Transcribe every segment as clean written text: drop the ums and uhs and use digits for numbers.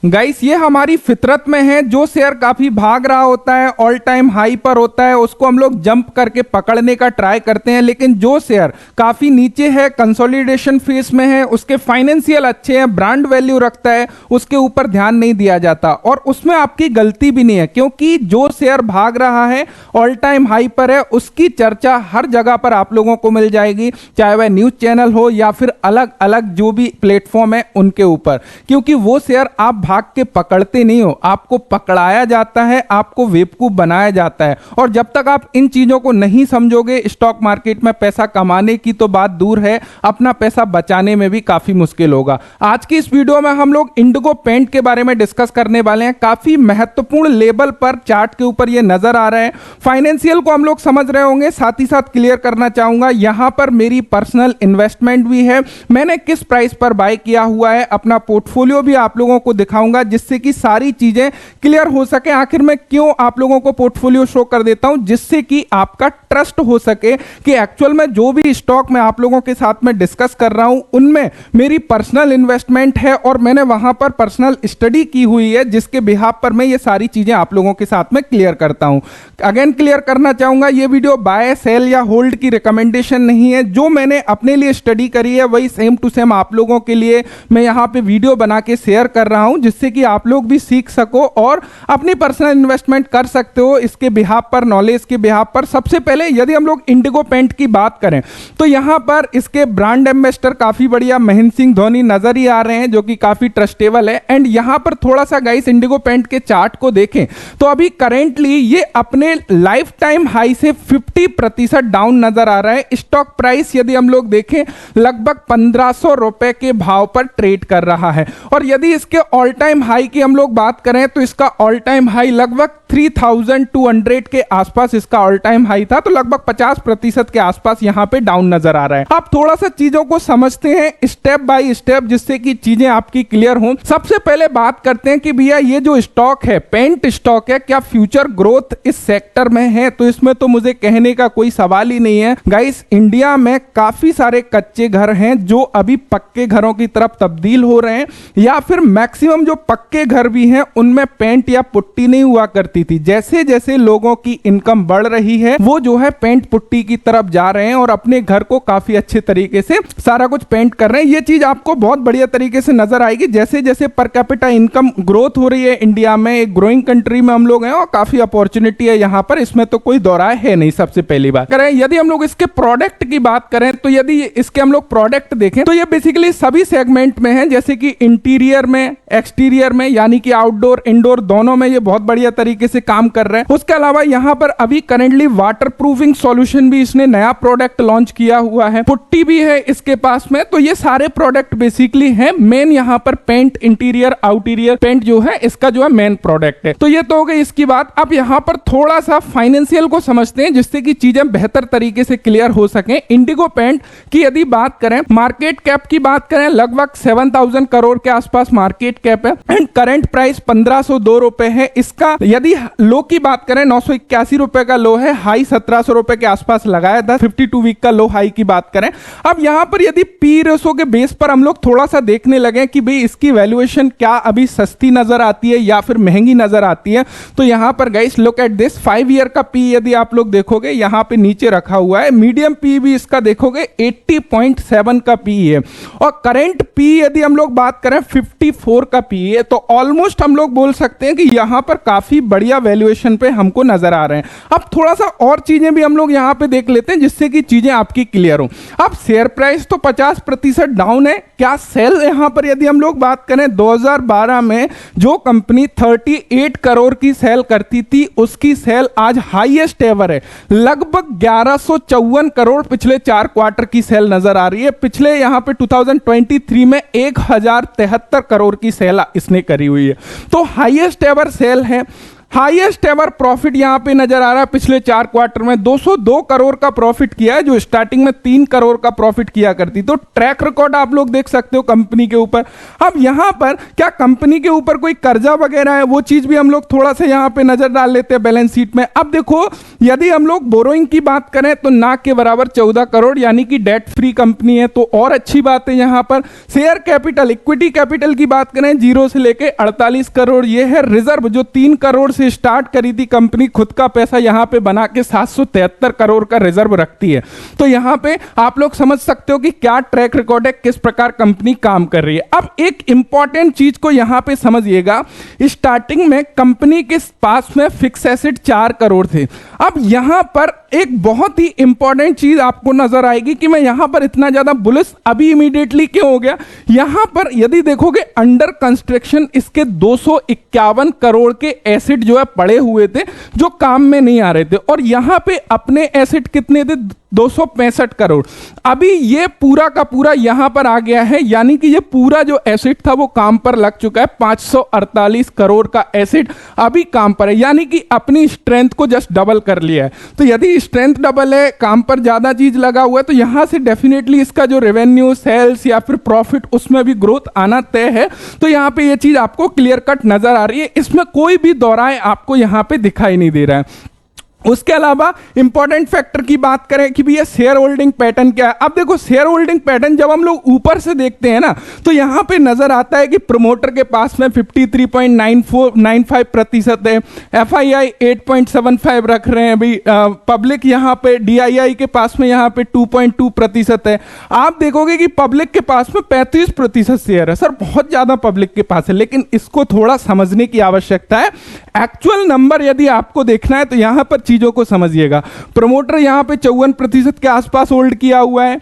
Guys ये हमारी फितरत में है। जो शेयर काफी भाग रहा होता है, ऑल टाइम हाई पर होता है, उसको हम लोग जंप करके पकड़ने का ट्राई करते हैं। लेकिन जो शेयर काफी नीचे है, कंसोलिडेशन फेस में है, उसके फाइनेंशियल अच्छे हैं, ब्रांड वैल्यू रखता है, उसके ऊपर ध्यान नहीं दिया जाता। और उसमें आपकी गलती भी नहीं है, क्योंकि जो शेयर भाग रहा है, ऑल टाइम हाई पर है, उसकी चर्चा हर जगह पर आप लोगों को मिल जाएगी, चाहे वह न्यूज चैनल हो या फिर अलग अलग जो भी प्लेटफॉर्म है उनके ऊपर। क्योंकि वो शेयर आप भाग के पकड़ते नहीं हो, आपको पकड़ाया जाता है, आपको बेवकूफ बनाया जाता है। और जब तक आप इन चीजों को नहीं समझोगे, स्टॉक मार्केट में पैसा कमाने की तो बात दूर है, अपना पैसा बचाने में भी काफी मुश्किल होगा। आज की इस वीडियो में हम लोग इंडिगो पेंट के बारे में डिस्कस करने वाले हैं। काफी महत्वपूर्ण लेवल पर चार्ट के ऊपर ये नजर आ रहा है। फाइनेंशियल को हम लोग समझ रहे होंगे, साथ ही साथ क्लियर करना चाहूंगा यहां पर मेरी पर्सनल इन्वेस्टमेंट भी है, मैंने किस प्राइस पर बाय किया हुआ है, अपना पोर्टफोलियो भी आप लोगों को दिखाऊंगा, जिससे कि सारी चीजें क्लियर हो सके। आखिर मैं क्यों आप लोगों को पोर्टफोलियो शो कर देता हूं, जिससे कि आपका ट्रस्ट हो सके कि एक्चुअल में जो भी स्टॉक मैं आप लोगों के साथ में डिस्कस कर रहा हूं उनमें मेरी पर्सनल इन्वेस्टमेंट है और मैंने वहां पर पर्सनल स्टडी की हुई है, जिसके बिहाफ पर मैं ये सारी चीजें आप लोगों के साथ में क्लियर करता हूं। अगेन क्लियर करना चाहूंगा, ये वीडियो बाय सेल या होल्ड की रिकमेंडेशन नहीं है। जो मैंने अपने लिए स्टडी करी है वही सेम टू सेम आप लोगों के लिए मैं यहां पे वीडियो बना के शेयर कर रहा हूं, जिससे कि आप लोग भी सीख सको और अपनी पर्सनल इन्वेस्टमेंट कर सकते हो इसके बिहाफ पर, नॉलेज के बिहाफ पर। सबसे पहले यदि हम लोग इंडिगो पेंट की बात करें तो यहां पर इसके ब्रांड एम्बेसडर काफी बढ़िया महेंद्र सिंह धोनी नजर ही आ रहे हैं, जो कि काफी ट्रस्टेबल है। एंड यहां पर थोड़ा सा गाइस इंडिगो पेंट के चार्ट को देखें तो अभी करेंटली ये अपने लाइफ टाइम हाई से 50% डाउन नजर आ रहा है। स्टॉक प्राइस यदि हम लोग देखें लगभग 1500 रुपए के भाव पर ट्रेड कर रहा है। और यदि इसके ऑल टाइम हाई की हम लोग बात करें तो इसका ऑल टाइम हाई लगभग 3200 के आसपास इसका ऑल टाइम हाई था, तो लगभग 50% के आसपास यहां पे डाउन नजर आ रहा है। अब थोड़ा सा चीजों को समझते हैं स्टेप बाय स्टेप, जिससे कि चीजें आपकी क्लियर हों। सबसे पहले बात करते हैं कि भैया ये जो स्टॉक है, पेंट स्टॉक है, क्या फ्यूचर ग्रोथ इस सेक्टर में है? तो इसमें तो मुझे कहने का कोई सवाल ही नहीं है। गाइस इंडिया में काफी सारे कच्चे घर हैं जो अभी पक्के घरों की तरफ तब्दील हो रहे हैं, या फिर मैक्सिमम जो पक्के घर भी हैं उनमें पेंट या पुट्टी नहीं हुआ करती थी। जैसे जैसे लोगों की इनकम बढ़ रही है वो जो है पेंट पुट्टी की तरफ जा रहे हैं और अपने घर को काफी अच्छे तरीके से सारा कुछ पेंट कर रहे हैं। ये चीज आपको बहुत बढ़िया तरीके से नजर आएगी। जैसे जैसे पर कैपिटा इनकम ग्रोथ हो रही है इंडिया में, एक ग्रोइंग कंट्री में हम लोग हैं और काफी अपॉर्चुनिटी है यहाँ पर, इसमें तो कोई दौराय है नहीं। सबसे पहली बात करें यदि हम लोग इसके प्रोडक्ट की बात करें तो यदि इसके हम लोग प्रोडक्ट देखें तो ये बेसिकली सभी सेगमेंट में है, जैसे कि इंटीरियर में, एक्सटीरियर में, यानी कि आउटडोर इंडोर दोनों में ये बहुत बढ़िया तरीके से काम कर रहे हैं। उसके अलावा यहां पर अभी करेंटली वाटर प्रूफिंग सॉल्यूशन भी इसने नया प्रोडक्ट लॉन्च किया हुआ है, पुट्टी भी है इसके पास में। तो ये सारे प्रोडक्ट बेसिकली हैं मेन। यहां पर पेंट, इंटीरियर, आउटीरियर पेंट जो है इसका जो है मेन प्रोडक्ट है। तो ये तो हो गई इसकी बात। अब यहां पर थोड़ा सा फाइनेंशियल को समझते हैं, जिससे कि चीजें बेहतर तरीके से क्लियर हो सके। इंडिगो पेंट की यदि बात करें, मार्केट कैप की बात करें, लगभग 7000 करोड़ के आसपास मार्केट कैप है एंड करंट प्राइस 1502 रुपए है। इसका यदि लो की बात करें 981 रुपए का लो है, हाई 1700 रुपए के आसपास लगाया था। 52 वीक का लो हाई की बात करें। अब यहां पर यदि पी रेशो के बेस पर हम लोग थोड़ा सा देखने लगे कि भाई इसकी वैल्यूएशन क्या अभी सस्ती नजर आती है या फिर महंगी नजर आती है, तो यहां पर guys look at this 5 year का पी यदि आप लोग देखोगे यहां पे नीचे रखा हुआ है। मीडियम पी भी इसका देखोगे 80.7 का पी है और करंट पी यदि हम लोग बात करें 54 का पी है। तो ऑलमोस्ट हम लोग बोल सकते हैं कि यहां पर काफी बढ़िया वैल्यूएशन पे हमको नजर आ रहे हैं। अब थोड़ा सा और चीजें भी हम लोग यहां पे देख लेते हैं, जिससे कि चीजें आपकी क्लियर हो। अब शेयर प्राइस तो 50% डाउन है। क्या सेल यहां पर यदि हम लोग बात करें 2012 में जो कंपनी 38 करोड़ की सेल करती थी, उसकी सेल आज हाईएस्ट एवर है, लगभग 1154 करोड़ पिछले 4 क्वार्टर की सेल नजर आ रही है। पिछले यहां पे 2023 में 1073 करोड़ की सेल इसने करी हुई है, तो हाईएस्ट एवर सेल है। हाईएस्ट एवर प्रॉफिट यहां पे नजर आ रहा है पिछले 4 क्वार्टर में 202 करोड़ का प्रॉफिट किया है, जो स्टार्टिंग में 3 करोड़ का प्रॉफिट किया करती। तो ट्रैक रिकॉर्ड आप लोग देख सकते हो कंपनी के ऊपर। अब यहां पर क्या कंपनी के ऊपर कोई कर्जा वगैरह है, वो चीज भी हम लोग थोड़ा सा यहां पे नजर डाल लेते हैं बैलेंस शीट में। अब देखो, यदि हम लोग बोरोइंग की बात करें तो ना के बराबर 14 करोड़, यानी कि डेट फ्री कंपनी है, तो और अच्छी बात है। यहां पर शेयर कैपिटल, इक्विटी कैपिटल की बात करें 0 से लेके 48 करोड़ ये है। रिजर्व जो 3 करोड़ से स्टार्ट करी थी कंपनी, खुद का पैसा यहां पे बना के 773 करोड़ का रिजर्व रखती है। तो यहां पे आप लोग समझ सकते हो कि क्या ट्रैक रिकॉर्ड है, किस प्रकार कंपनी काम कर रही है। अब एक इंपॉर्टेंट चीज को यहां पे समझिएगा, स्टार्टिंग में कंपनी के पास में फिक्स एसेट 4 करोड़ थे। अब यहां पर एक बहुत ही इंपॉर्टेंट चीज आपको नजर आएगी कि मैं यहां पर इतना ज्यादा बुलिश अभी इमीडिएटली क्यों हो गया। यहां पर यदि देखोगे अंडर कंस्ट्रक्शन इसके 251 करोड़ के एसेट जो है पड़े हुए थे, जो काम में नहीं आ रहे थे, और यहां पे अपने एसेट कितने थे 265 करोड़। अभी ये पूरा का पूरा यहां पर आ गया है, यानी कि ये पूरा जो एसेट था वो काम पर लग चुका है। 548 करोड़ का एसेट अभी काम पर है, यानी कि अपनी स्ट्रेंथ को जस्ट डबल कर लिया है। तो यदि स्ट्रेंथ डबल है, काम पर ज्यादा चीज लगा हुआ है, तो यहां से डेफिनेटली इसका जो रेवेन्यू, सेल्स या फिर प्रॉफिट, उसमें भी ग्रोथ आना तय है। तो यहां पे ये चीज आपको क्लियर कट नजर आ रही है, इसमें कोई भी दौराए आपको यहां पे दिखाई नहीं दे रहा है। उसके अलावा इंपॉर्टेंट फैक्टर की बात करें कि भैया शेयर होल्डिंग पैटर्न क्या है। अब देखो, शेयर होल्डिंग पैटर्न जब हम लोग ऊपर से देखते हैं ना, तो यहां पे नजर आता है कि प्रमोटर के पास में 53.95% है, एफआईआई 8.75 रख रहे हैं भाई, पब्लिक यहां पे डीआईआई के पास में यहां पे 2.2% है। आप देखोगे कि पब्लिक के पास में 35% शेयर है। सर बहुत ज्यादा पब्लिक के पास है, लेकिन इसको थोड़ा समझने की आवश्यकता है। एक्चुअल नंबर यदि आपको देखना है तो यहां पर चीजों को समझिएगा। प्रमोटर यहां पे 54% के आसपास होल्ड किया हुआ है,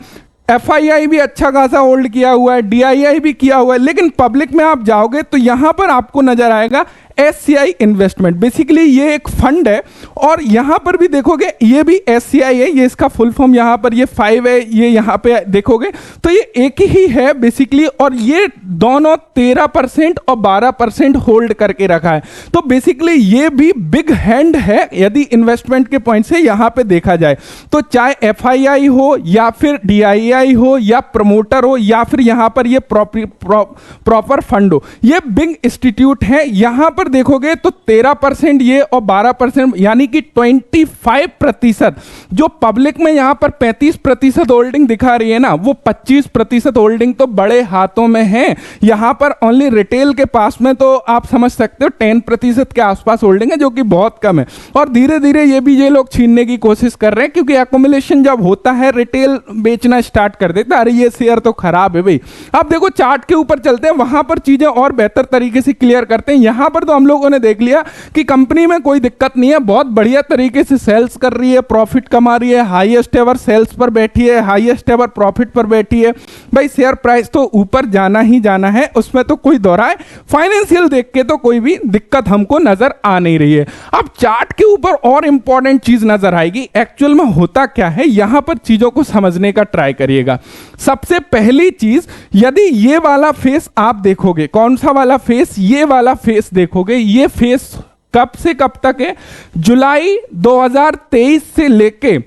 एफआईआई भी अच्छा खासा होल्ड किया हुआ है, डीआईआई भी किया हुआ है, लेकिन पब्लिक में आप जाओगे तो यहां पर आपको नजर आएगा एससीआई इन्वेस्टमेंट। बेसिकली ये एक फंड है, और यहां पर भी देखोगे ये भी एससीआई है, ये इसका फुल फॉर्म यहां पर ये 5 है, ये यहां पे देखोगे तो ये एक ही है बेसिकली, और ये दोनों 13% और 12% होल्ड करके रखा है। तो बेसिकली ये भी बिग हैंड है यदि इन्वेस्टमेंट के पॉइंट से यहां पे देखा जाए तो, चाहे एफआईआई हो या फिर डीआईआई हो या प्रमोटर हो या फिर यहां पर ये प्रॉपर फंड हो, ये बिग इंस्टीट्यूट है। यहां पर देखोगे तो 13% ये और 12%, यानी कि 25%। जो पब्लिक में यहां पर 35% होल्डिंग दिखा रही है ना, वो 25% होल्डिंग तो बड़े हाथों में है। यहां पर ओनली रिटेल के पास में तो आप समझ सकते हो 10% के आसपास होल्डिंग है, जो कि बहुत कम है। और धीरे धीरे ये लोग छीनने की कोशिश कर रहे हैं, क्योंकि एक्युमुलेशन जब होता है रिटेल बेचना स्टार्ट कर देता है, अरे ये शेयर तो खराब है भाई। अब देखो चार्ट के ऊपर चलते हैं, वहां पर चीजें और बेहतर तरीके से क्लियर करते हैं। यहां पर तो हम लोगों ने देख लिया कि कंपनी में कोई दिक्कत नहीं है, बहुत बढ़िया तरीके से सेल्स कर रही है, प्रॉफिट कमा रही है, हाईएस्ट एवर सेल्स पर बैठी है, हाईएस्ट एवर प्रॉफिट पर बैठी है। भाई शेयर प्राइस तो ऊपर जाना ही जाना है, उसमें तो कोई दौराए। फाइनेंशियल देख के तो कोई भी दिक्कत हमको नजर आ नहीं रही है। अब चार्ट के ऊपर और इंपॉर्टेंट चीज नजर आएगी, एक्चुअल में होता क्या है, यहां पर चीजों को समझने का ट्राई करिएगा। सबसे पहली चीज, यदि ये वाला फेस आप देखोगे, कौन सा वाला फेस, ये वाला फेस देखोगे, ये फेस कब से कब तक है, जुलाई 2023 से लेके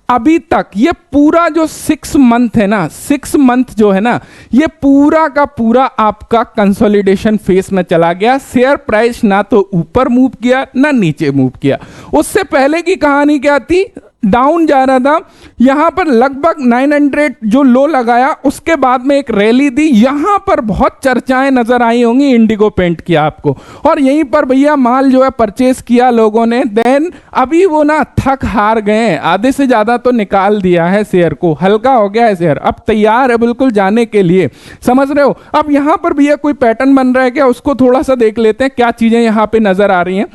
अभी तक, ये पूरा जो 6 मंथ है ना, 6 मंथ जो है ना, ये पूरा का पूरा आपका कंसोलिडेशन फेस में चला गया। शेयर प्राइस ना तो ऊपर मूव किया ना नीचे मूव किया। उससे पहले की कहानी क्या थी, डाउन जा रहा था, यहां पर लगभग 900 जो लो लगाया, उसके बाद में एक रैली दी, यहां पर बहुत चर्चाएं नजर आई होंगी, इंडिगो पेंट किया आपको, और यहीं पर भैया माल जो है परचेस किया लोगों ने। देन अभी वो ना थक हार गए, आधे से ज्यादा तो निकाल दिया है शेयर को, हल्का हो गया है शेयर, अब तैयार है बिल्कुल जाने के लिए, समझ रहे हो। अब यहां पर भैया कोई पैटर्न बन रहा है क्या, उसको थोड़ा सा देख लेते हैं, क्या चीजें यहां पे नजर आ रही हैं।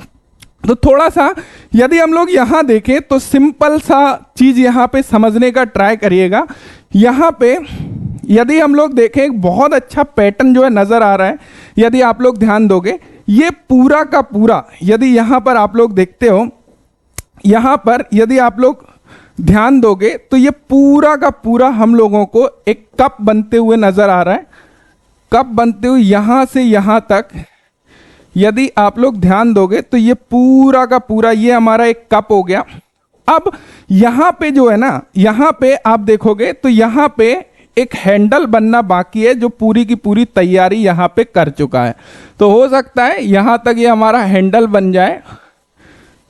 तो थोड़ा सा यदि हम लोग यहां देखें तो सिंपल सा चीज यहां पे समझने का ट्राई करिएगा। यहां पे यदि हम लोग देखें, एक बहुत अच्छा पैटर्न जो है नजर आ रहा है, यदि आप लोग ध्यान दोगे, ये पूरा का पूरा, यदि यहां पर आप लोग देखते हो, यहां पर यदि आप लोग ध्यान दोगे तो ये पूरा का पूरा हम लोगों को एक कप बनते हुए नजर आ रहा है। कप बनते हुए यहां से यहां तक यदि आप लोग ध्यान दोगे तो ये पूरा का पूरा ये हमारा एक कप हो गया। अब यहां पे जो है ना, यहां पे आप देखोगे तो यहां पे एक हैंडल बनना बाकी है जो पूरी की पूरी तैयारी यहां पे कर चुका है। तो हो सकता है यहां तक ये हमारा हैंडल बन जाए,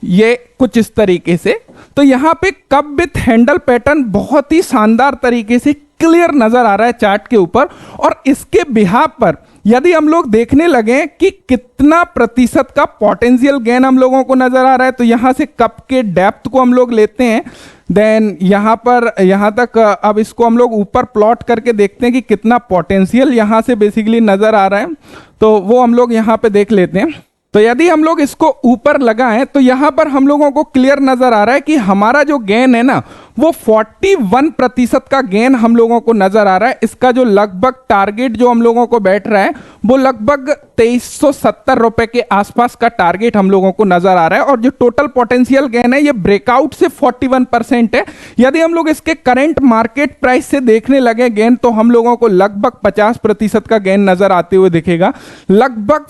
ये कुछ इस तरीके से। तो यहां पे कप विथ हैंडल पैटर्न बहुत ही शानदार तरीके से क्लियर नजर आ रहा है चार्ट के ऊपर। और इसके बिहाफ पर यदि हम लोग देखने लगे कि कितना प्रतिशत का पोटेंशियल गेन हम लोगों को नजर आ रहा है, तो यहां से कप के डेप्थ को हम लोग लेते हैं, देन यहां पर यहां तक अब इसको हम लोग ऊपर प्लॉट करके देखते हैं कि कितना पोटेंशियल यहां से बेसिकली नजर आ रहा है। तो वो हम लोग यहां पे देख लेते हैं। तो यदि हम लोग इसको ऊपर लगाएं तो यहां पर हम लोगों को क्लियर नजर आ रहा है कि हमारा जो गेन है ना वो 41% का गेन हम लोगों को नजर आ रहा है। इसका जो लगभग टारगेट जो हम लोगों को बैठ रहा है वो लगभग 2370 रुपए के आसपास का टारगेट हम लोगों को नजर आ रहा है। और जो टोटल पोटेंशियल गेन है ये ब्रेकआउट से 41% है। यदि हम लोग इसके करंट मार्केट प्राइस से देखने लगे गेन, तो हम लोगों को लगभग 50% का गेन नजर आते हुए दिखेगा। लगभग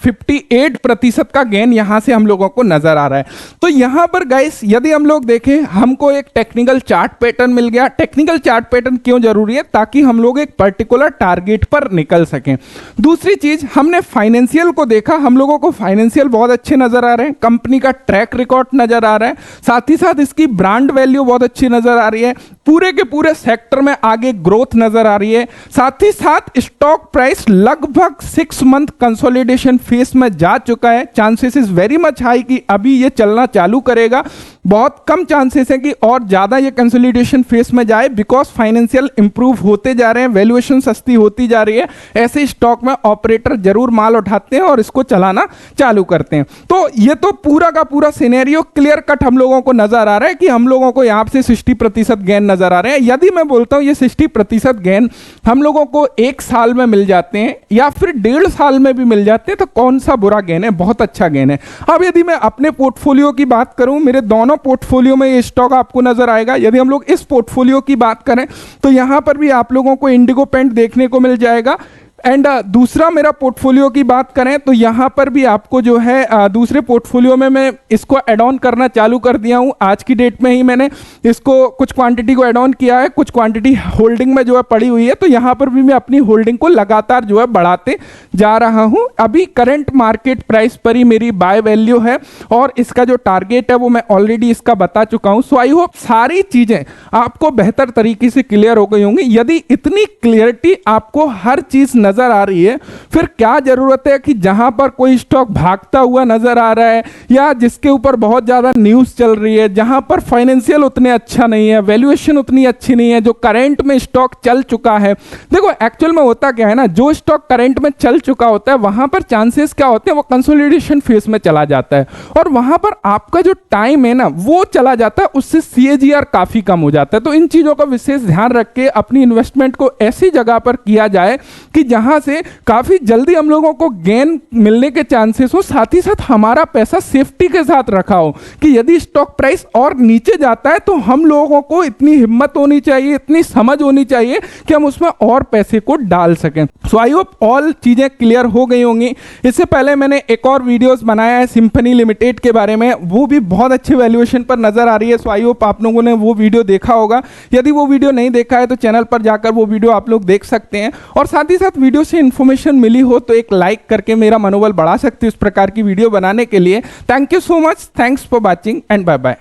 58% का गेन यहां से हम लोगों को नजर आ रहा है। तो यहां पर गाइस यदि हम लोग देखें, हमको एक टेक्निकल चार्ट पैटर्न मिल गया। टेक्निकल चार्ट पैटर्न क्यों जरूरी है? ताकि हम लोग एक पर्टिकुलर टारगेट पर निकल सकें। दूसरी चीज, हमने फाइनेंशियल को देखा, हम लोगों को फाइनेंशियल बहुत अच्छे नजर आ रहे हैं, कंपनी का ट्रैक रिकॉर्ड नजर आ रहा है, साथ ही साथ इसकी ब्रांड वैल्यू बहुत अच्छी नजर आ रही है, पूरे के पूरे सेक्टर में आगे ग्रोथ नजर आ रही है, साथ ही साथ स्टॉक प्राइस लगभग 6 मंथ कंसोलिडेशन फेस में जा चुका है। Chances is very much high कि अभी ये चलना चालू करेगा। बहुत कम चांसेस है कि और ज्यादा ये कंसोलिडेशन फेस में जाए, बिकॉज फाइनेंशियल इंप्रूव होते जा रहे हैं, वैल्यूएशन सस्ती होती जा रही है। ऐसे स्टॉक में ऑपरेटर जरूर माल उठाते हैं और इसको चलाना चालू करते हैं। तो ये तो पूरा का पूरा सिनेरियो क्लियर कट हम लोगों को नजर आ रहा है कि हम लोगों को यहां से 60% गेन नजर आ रहे हैं। यदि मैं बोलता हूं ये 60% गेन हम लोगों को 1 साल में मिल जाते हैं या फिर 1.5 साल में भी मिल जाते हैं, तो कौन सा बुरा गेन है? बहुत अच्छा गेन है। अब यदि मैं अपने पोर्टफोलियो की बात करूं, मेरे दोनों पोर्टफोलियो में ये स्टॉक आपको नजर आएगा। यदि हम लोग इस पोर्टफोलियो की बात करें तो यहां पर भी आप लोगों को इंडिगो पेंट देखने को मिल जाएगा। एंड दूसरा मेरा पोर्टफोलियो की बात करें तो यहाँ पर भी आपको जो है दूसरे पोर्टफोलियो में मैं इसको ऐड ऑन करना चालू कर दिया हूँ। आज की डेट में ही मैंने इसको कुछ क्वांटिटी को ऐड ऑन किया है, कुछ क्वांटिटी होल्डिंग में जो है पड़ी हुई है। तो यहाँ पर भी मैं अपनी होल्डिंग को लगातार जो है बढ़ाते जा रहा हूँ। अभी करंट मार्केट प्राइस पर ही मेरी बाय वैल्यू है और इसका जो टारगेट है वो मैं ऑलरेडी इसका बता चुका हूँ। सो आई होप सारी चीज़ें आपको बेहतर तरीके से क्लियर हो गई होंगी। यदि इतनी क्लियरिटी आपको हर चीज़ नजर आ रही है, फिर क्या जरूरत है कि जहां पर कोई स्टॉक भागता हुआ नजर आ रहा है या जिसके ऊपर बहुत ज्यादा न्यूज चल रही है, जहां पर फाइनेंशियल उतने अच्छा नहीं है, वैल्यूएशन उतनी अच्छी नहीं है, जो करंट में स्टॉक चल चुका है। देखो एक्चुअल में होता क्या है ना, जो स्टॉक करंट में चल चुका होता है वहां पर चांसेस क्या होते हैं, वो कंसोलिडेशन फेज में चला जाता है और वहां पर आपका जो टाइम है ना वो चला जाता है, उससे CAGR काफी कम हो जाता है। तो इन चीजों का विशेष ध्यान रख के अपनी इन्वेस्टमेंट को ऐसी जगह पर किया जाए कि जहां से काफी जल्दी हम लोगों को गेन मिलने के चांसेस हो, साथ ही साथ हमारा पैसा सेफ्टी के साथ रखा हो कि यदि स्टॉक प्राइस और नीचे जाता है तो हम लोगों को इतनी हिम्मत होनी चाहिए, इतनी समझ होनी चाहिए कि हम उसमें और पैसे को डाल सकें। सो आई होप ऑल चीजें क्लियर हो गई होंगी। इससे पहले मैंने एक और वीडियोस बनाया है सिंफनी लिमिटेड के बारे में, वो भी बहुत अच्छे वैल्यूएशन पर नजर आ रही है। सो आई होप आप लोगों ने वो वीडियो देखा होगा। यदि वो वीडियो नहीं देखा है तो चैनल पर जाकर वो वीडियो आप लोग देख सकते हैं। और साथ ही साथ वीडियो से इन्फॉर्मेशन मिली हो तो एक लाइक करके मेरा मनोबल बढ़ा सकते हो इस प्रकार की वीडियो बनाने के लिए। Thank you so much, thanks for watching and bye bye.